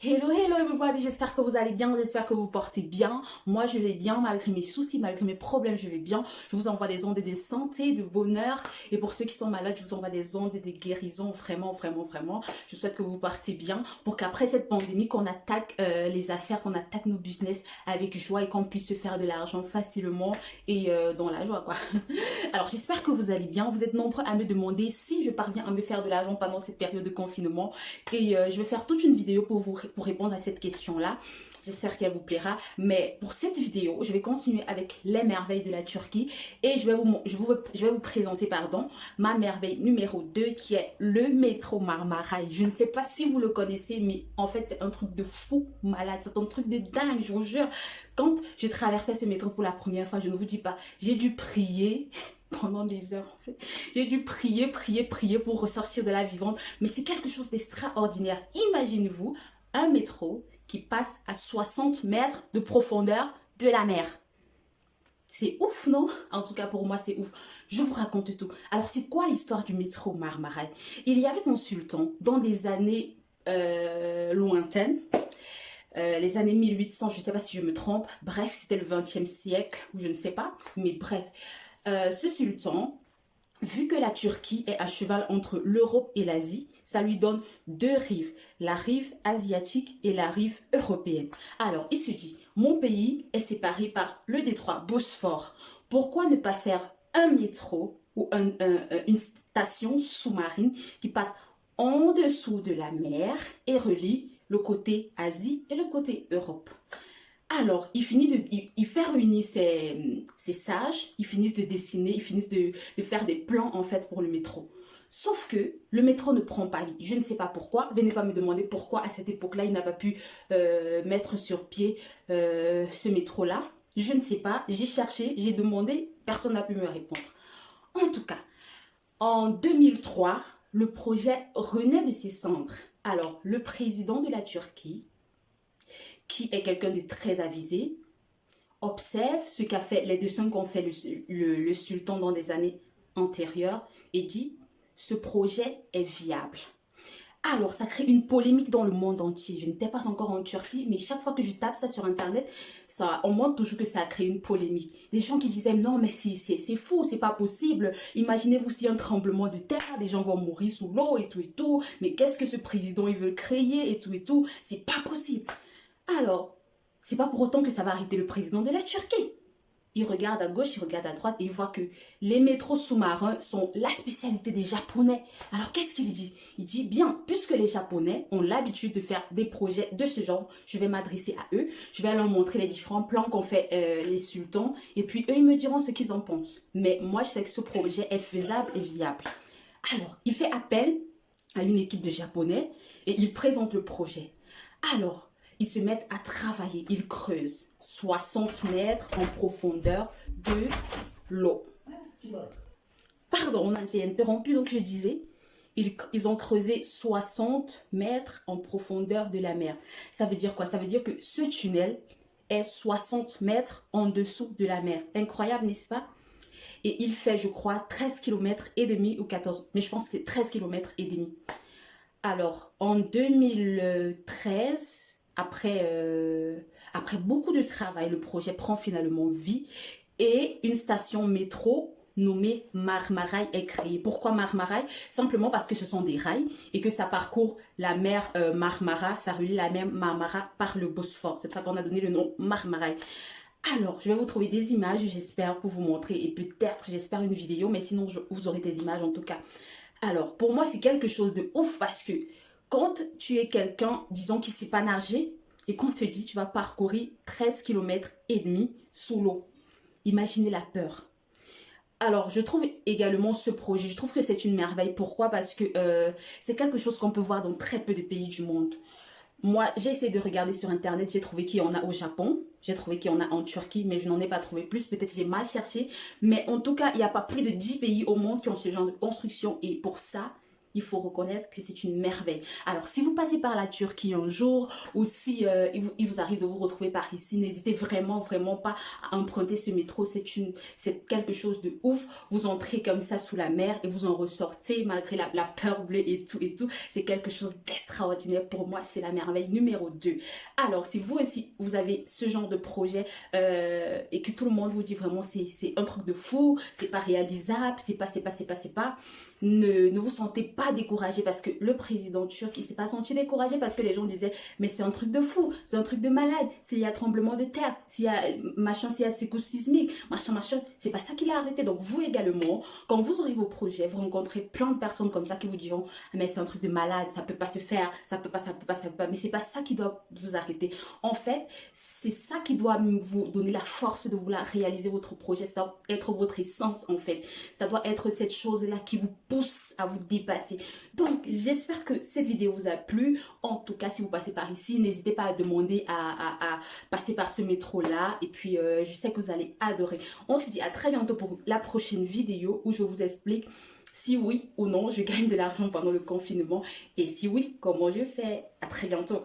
Hello, hello everybody, j'espère que vous allez bien, j'espère que vous portez bien. Moi je vais bien malgré mes soucis, malgré mes problèmes, je vais bien. Je vous envoie des ondes de santé, de bonheur. Et pour ceux qui sont malades, je vous envoie des ondes de guérison, vraiment, vraiment, vraiment. Je souhaite que vous partez bien pour qu'après cette pandémie, qu'on attaque les affaires, qu'on attaque nos business avec joie et qu'on puisse se faire de l'argent facilement et dans la joie quoi. Alors j'espère que vous allez bien. Vous êtes nombreux à me demander si je parviens à me faire de l'argent pendant cette période de confinement. Et je vais faire toute une vidéo pour répondre à cette question-là. J'espère qu'elle vous plaira. Mais pour cette vidéo, je vais continuer avec les merveilles de la Turquie. Et je vais vous présenter ma merveille numéro 2 qui est le métro Marmaray. Je ne sais pas si vous le connaissez, mais en fait, c'est un truc de fou malade. C'est un truc de dingue, je vous jure. Quand je traversais ce métro pour la première fois, je ne vous dis pas, j'ai dû prier pendant des heures en fait. J'ai dû prier, prier, prier pour ressortir de la vivante. Mais c'est quelque chose d'extraordinaire. Imaginez-vous un métro qui passe à 60 mètres de profondeur de la mer. C'est ouf, non? En tout cas, pour moi, c'est ouf. Je vous raconte tout. Alors, c'est quoi l'histoire du métro Marmaray? Il y avait un sultan dans des années lointaines, les années 1800, je ne sais pas si je me trompe. Bref, c'était le 20e siècle, ou je ne sais pas. Mais bref, ce sultan, vu que la Turquie est à cheval entre l'Europe et l'Asie, ça lui donne deux rives, la rive asiatique et la rive européenne. Alors, il se dit, mon pays est séparé par le détroit Bosphore. Pourquoi ne pas faire un métro ou une station sous-marine qui passe en dessous de la mer et relie le côté Asie et le côté Europe? Alors, il fait réunir ses sages, ils finissent de dessiner, ils finissent de faire des plans en fait pour le métro. Sauf que le métro ne prend pas vie. Je ne sais pas pourquoi. Venez pas me demander pourquoi à cette époque-là, il n'a pas pu mettre sur pied ce métro-là. Je ne sais pas. J'ai cherché, j'ai demandé, personne n'a pu me répondre. En tout cas, en 2003, le projet renaît de ses cendres. Alors, le président de la Turquie, qui est quelqu'un de très avisé, observe ce qu'a fait les dessins qu'ont fait le sultan dans des années antérieures et dit ce projet est viable. Alors, ça crée une polémique dans le monde entier. Je n'étais pas encore en Turquie, mais chaque fois que je tape ça sur Internet, on montre toujours que ça a créé une polémique. Des gens qui disaient, non, mais c'est fou, c'est pas possible. Imaginez-vous s'il y a un tremblement de terre, des gens vont mourir sous l'eau et tout. Mais qu'est-ce que ce président, il veut créer et tout. C'est pas possible. Alors, c'est pas pour autant que ça va arrêter le président de la Turquie. Il regarde à gauche, il regarde à droite et il voit que les métros sous-marins sont la spécialité des Japonais. Alors, qu'est-ce qu'il dit? Il dit, bien, puisque les Japonais ont l'habitude de faire des projets de ce genre, je vais m'adresser à eux, je vais leur montrer les différents plans qu'ont fait les sultans et puis eux, ils me diront ce qu'ils en pensent. Mais moi, je sais que ce projet est faisable et viable. Alors, il fait appel à une équipe de Japonais et il présente le projet. Alors, ils se mettent à travailler, ils creusent 60 mètres en profondeur de l'eau. Pardon, on a été interrompu, donc je disais, ils ont creusé 60 mètres en profondeur de la mer. Ça veut dire quoi? Ça veut dire que ce tunnel est 60 mètres en dessous de la mer. Incroyable, n'est-ce pas? Et il fait, je crois, 13 km et demi ou 14, mais je pense que c'est 13 km et demi. Alors, en 2013, après beaucoup de travail, le projet prend finalement vie et une station métro nommée Marmaray est créée. Pourquoi Marmaray? Simplement parce que ce sont des rails et que ça parcourt la mer Marmara, ça relie la mer Marmara par le Bosphore. C'est pour ça qu'on a donné le nom Marmaray. Alors, je vais vous trouver des images, j'espère, pour vous montrer et peut-être, j'espère, une vidéo, mais sinon, vous aurez des images en tout cas. Alors, pour moi, c'est quelque chose de ouf parce que quand tu es quelqu'un, disons, qui ne sait pas nager et qu'on te dit tu vas parcourir 13 km et demi sous l'eau, imaginez la peur. Alors, je trouve également ce projet, je trouve que c'est une merveille. Pourquoi? Parce que c'est quelque chose qu'on peut voir dans très peu de pays du monde. Moi, j'ai essayé de regarder sur Internet, j'ai trouvé qu'il y en a au Japon, j'ai trouvé qu'il y en a en Turquie, mais je n'en ai pas trouvé plus. Peut-être que j'ai mal cherché, mais en tout cas, il n'y a pas plus de 10 pays au monde qui ont ce genre de construction. Et pour ça, il faut reconnaître que c'est une merveille. Alors, si vous passez par la Turquie un jour, ou si il vous arrive de vous retrouver par ici, n'hésitez vraiment, vraiment pas à emprunter ce métro. C'est quelque chose de ouf. Vous entrez comme ça sous la mer et vous en ressortez malgré la peur bleue et tout et tout. C'est quelque chose d'extraordinaire. Pour moi, c'est la merveille numéro 2. Alors, si vous aussi, vous avez ce genre de projet et que tout le monde vous dit vraiment c'est un truc de fou, c'est pas réalisable, c'est pas, ne vous sentez pas découragé parce que le président turc, il s'est pas senti découragé parce que les gens disaient mais c'est un truc de fou, c'est un truc de malade, s'il y a tremblement de terre, s'il y a machin, s'il y a secousse sismique, machin, c'est pas ça qui l'a arrêté. Donc vous également, quand vous aurez vos projets, vous rencontrez plein de personnes comme ça qui vous diront mais c'est un truc de malade, ça peut pas se faire, ça peut pas, mais c'est pas ça qui doit vous arrêter. En fait, c'est ça qui doit vous donner la force de vouloir réaliser votre projet, ça doit être votre essence en fait, ça doit être cette chose-là qui vous pousse à vous dépasser. Donc, j'espère que cette vidéo vous a plu. En tout cas, si vous passez par ici, n'hésitez pas à demander à passer par ce métro-là. Et puis, je sais que vous allez adorer. On se dit à très bientôt pour la prochaine vidéo où je vous explique si oui ou non je gagne de l'argent pendant le confinement. Et si oui, comment je fais. À très bientôt.